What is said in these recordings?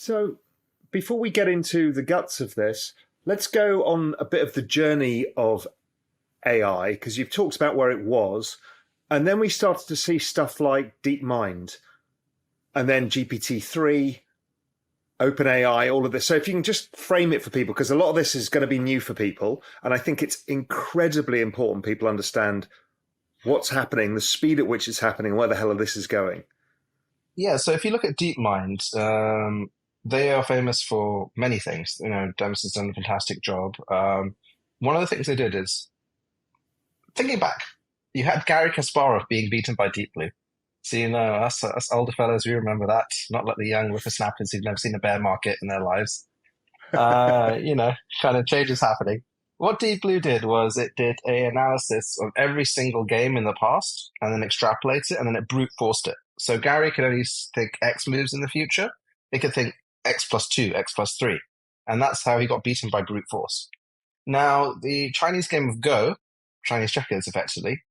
So, before we get into the guts of this, let's go on a bit of the journey of AI, because you've talked about where it was, and then we started to see stuff like DeepMind, and then GPT-3, OpenAI, all of this. So, if you can just frame it for people, because a lot of this is going to be new for people, and I think it's incredibly important people understand what's happening, the speed at which it's happening, where the hell this is going. Yeah, so if you look at DeepMind, they are famous for many things. Demison's done a fantastic job. One of the things they did is, thinking back, you had Gary Kasparov being beaten by Deep Blue. So, us older fellows, we remember that, not like the young whippersnappers who've never seen a bear market in their lives. You know, kind of changes happening. What Deep Blue did was it did a analysis of every single game in the past and then extrapolates it and then it brute forced it. So Gary could only think X moves in the future. It could think X plus 2, X plus 3. And that's how he got beaten by brute force. Now, the Chinese game of Go, Chinese checkers effectively,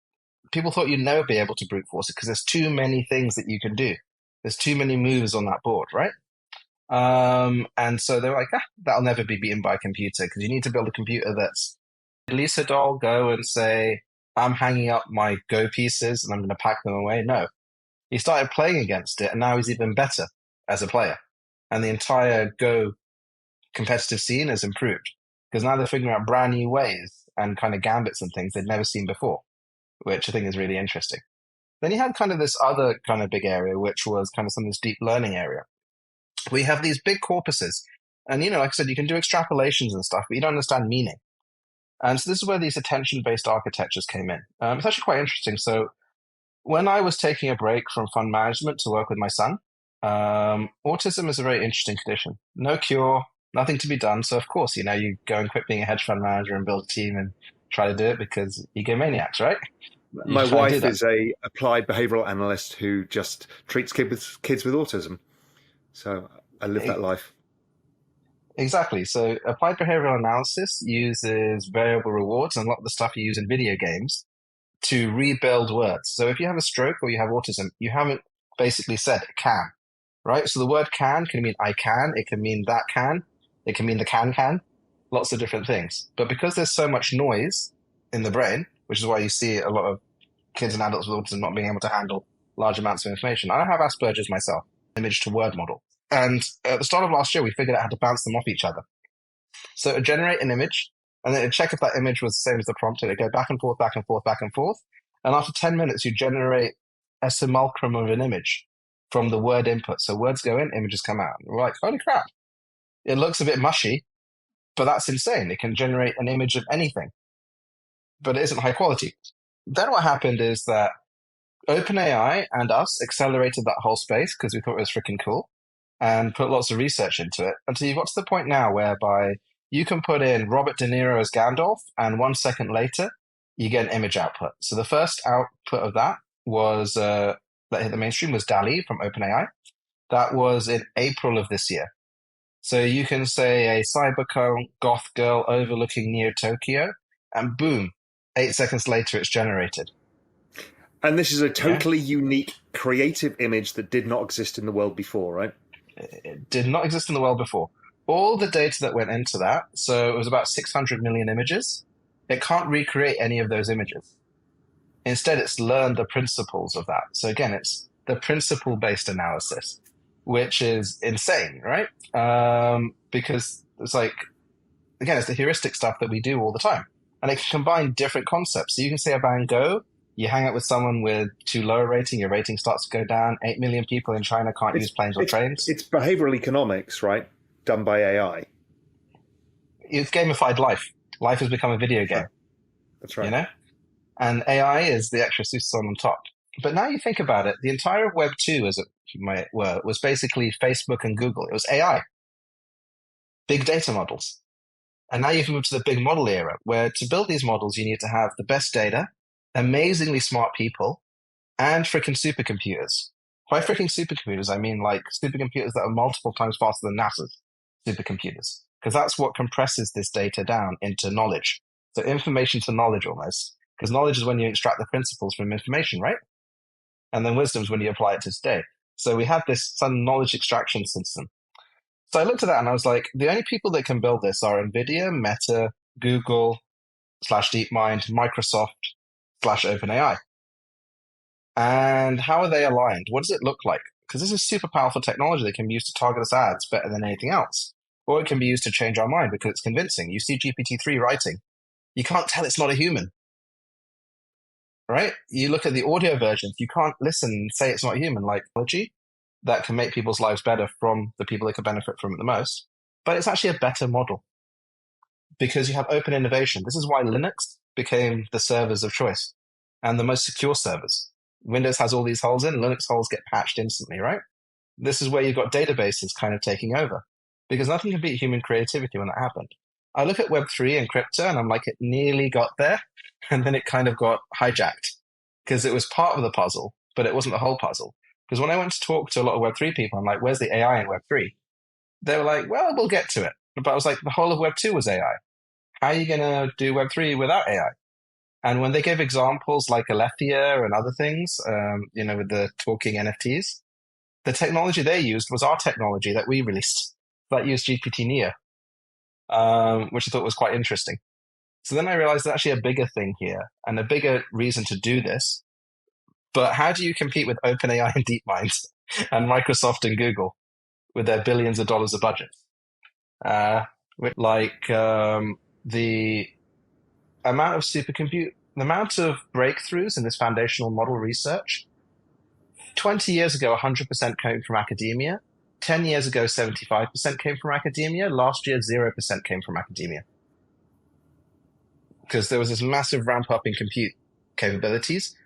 people thought you'd never be able to brute force it because there's too many things that you can do. There's too many moves on that board, right? And so they were like, that'll never be beaten by a computer because you need to build a computer that's Lisa Doll go and say, I'm hanging up my Go pieces and I'm going to pack them away. No, he started playing against it and now he's even better as a player. And the entire Go competitive scene has improved because now they're figuring out brand new ways and kind of gambits and things they'd never seen before, which I think is really interesting. Then you had kind of this other kind of big area, which was kind of some of this deep learning area. We have these big corpuses. And, like I said, you can do extrapolations and stuff, but you don't understand meaning. And so this is where these attention-based architectures came in. It's actually quite interesting. So when I was taking a break from fund management to work with my son, autism is a very interesting condition. No cure, nothing to be done. So of course, you go and quit being a hedge fund manager and build a team and try to do it because egomaniacs, right? My wife is a applied behavioral analyst who just treats kids with autism. So I live that life. Exactly. So applied behavioral analysis uses variable rewards and a lot of the stuff you use in video games to rebuild words. So if you have a stroke or you have autism, you haven't basically said can, right? So the word can mean I can, it can mean that can, it can mean the can, lots of different things. But because there's so much noise in the brain, which is why you see a lot of kids and adults with autism not being able to handle large amounts of information. I have Asperger's myself, image to word model. And at the start of last year, we figured out how to bounce them off each other. So it would generate an image, and then it'd check if that image was the same as the prompt, and it'd go back and forth, back and forth, back and forth. And after 10 minutes, you generate a simulacrum of an image from the word input. So words go in, images come out. And we're like, holy crap. It looks a bit mushy, but that's insane. It can generate an image of anything, but it isn't high quality. Then what happened is that OpenAI and us accelerated that whole space because we thought it was freaking cool and put lots of research into it until you got to the point now whereby you can put in Robert De Niro as Gandalf and 1 second later you get an image output. So the first output of that was that hit the mainstream was DALL-E from OpenAI. That was in April of this year. So you can say a cyberpunk goth girl overlooking Neo Tokyo and boom, 8 seconds later it's generated. And this is a totally unique creative image that did not exist in the world before, right? It did not exist in the world before. All the data that went into that, so it was about 600 million images, it can't recreate any of those images. Instead, it's learned the principles of that. So again, it's the principle-based analysis, which is insane, right? Because it's like, again, it's the heuristic stuff that we do all the time. And it can combine different concepts. So you can say a Van Gogh, you hang out with someone with too low a rating, your rating starts to go down. 8 million people in China can't use planes or trains. It's behavioral economics, right? Done by AI. It's gamified life. Life has become a video game. That's right. And AI is the extra sauce on top. But now you think about it, the entire Web 2, as it might were, was basically Facebook and Google. It was AI. Big data models. And now you've moved to the big model era, where to build these models, you need to have the best data, amazingly smart people, and freaking supercomputers. By freaking supercomputers, I mean like supercomputers that are multiple times faster than NASA's supercomputers, because that's what compresses this data down into knowledge. So information to knowledge almost, because knowledge is when you extract the principles from information, right? And then wisdom is when you apply it to today. So we had this sudden knowledge extraction system. So I looked at that and I was like, the only people that can build this are NVIDIA, Meta, Google slash DeepMind, Microsoft slash OpenAI. And how are they aligned? What does it look like? Because this is super powerful technology that can be used to target us ads better than anything else. Or it can be used to change our mind because it's convincing. You see GPT-3 writing. You can't tell it's not a human, right? You look at the audio versions. You can't listen and say it's not human, like technology that can make people's lives better from the people that could benefit from it the most. But it's actually a better model because you have open innovation. This is why Linux became the servers of choice and the most secure servers. Windows has all these holes in, Linux holes get patched instantly, right? This is where you've got databases kind of taking over because nothing can beat human creativity when that happened. I look at Web3 and crypto and I'm like, it nearly got there. And then it kind of got hijacked because it was part of the puzzle, but it wasn't the whole puzzle. Because when I went to talk to a lot of Web3 people, I'm like, where's the AI in Web3? They were like, well, we'll get to it. But I was like, the whole of Web2 was AI. How are you going to do Web3 without AI? And when they gave examples like Alethea and other things, with the talking NFTs, the technology they used was our technology that we released that used GPT Neo, which I thought was quite interesting. So then I realized there's actually a bigger thing here and a bigger reason to do this. But how do you compete with OpenAI and DeepMind and Microsoft and Google with their billions of dollars of budgets? The amount of the amount of breakthroughs in this foundational model research, 20 years ago, 100% came from academia. 10 years ago, 75% came from academia. Last year, 0% came from academia. Because there was this massive ramp up in compute capabilities,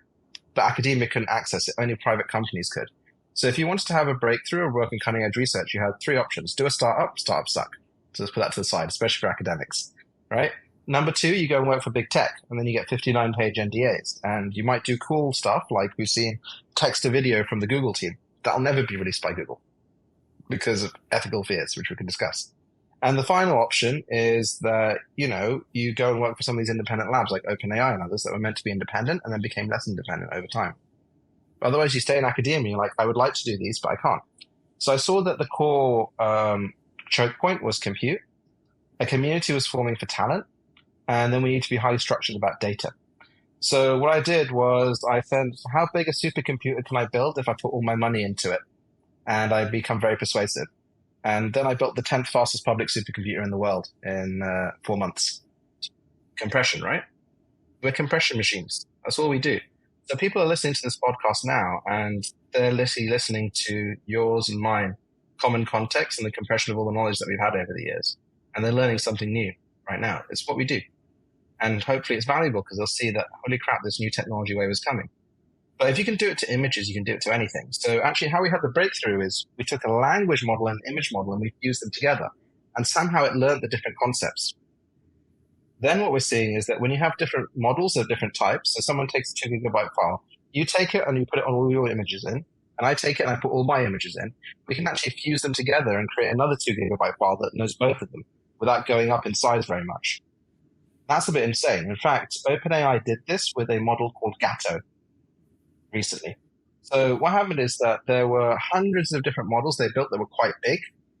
but academia couldn't access it. Only private companies could. So if you wanted to have a breakthrough or work in cutting edge research, you had three options. Do a startup, startup suck. So let's put that to the side, especially for academics, right? Number two, you go and work for big tech, and then you get 59-page NDAs. And you might do cool stuff like we've seen text to video from the Google team. That'll never be released by Google because of ethical fears, which we can discuss. And the final option is that, you go and work for some of these independent labs like OpenAI and others that were meant to be independent and then became less independent over time. But otherwise, you stay in academia, you're like, I would like to do these, but I can't. So I saw that the core choke point was compute. A community was forming for talent, and then we need to be highly structured about data. So what I did was I said, how big a supercomputer can I build if I put all my money into it? And I become very persuasive. And then I built the 10th fastest public supercomputer in the world in 4 months. Compression, right? We're compression machines. That's all we do. So people are listening to this podcast now, and they're literally listening to yours and mine, common context and the compression of all the knowledge that we've had over the years. And they're learning something new right now. It's what we do. And hopefully it's valuable because they'll see that, holy crap, this new technology wave is coming. But if you can do it to images, you can do it to anything. So actually how we had the breakthrough is we took a language model and an image model and we fused them together. And somehow it learned the different concepts. Then what we're seeing is that when you have different models of different types, so someone takes a 2 gigabyte file, you take it and you put it on all your images in, and I take it and I put all my images in, we can actually fuse them together and create another 2 gigabyte file that knows both of them without going up in size very much. That's a bit insane. In fact, OpenAI did this with a model called Gato recently. So what happened is that there were hundreds of different models they built that were quite big,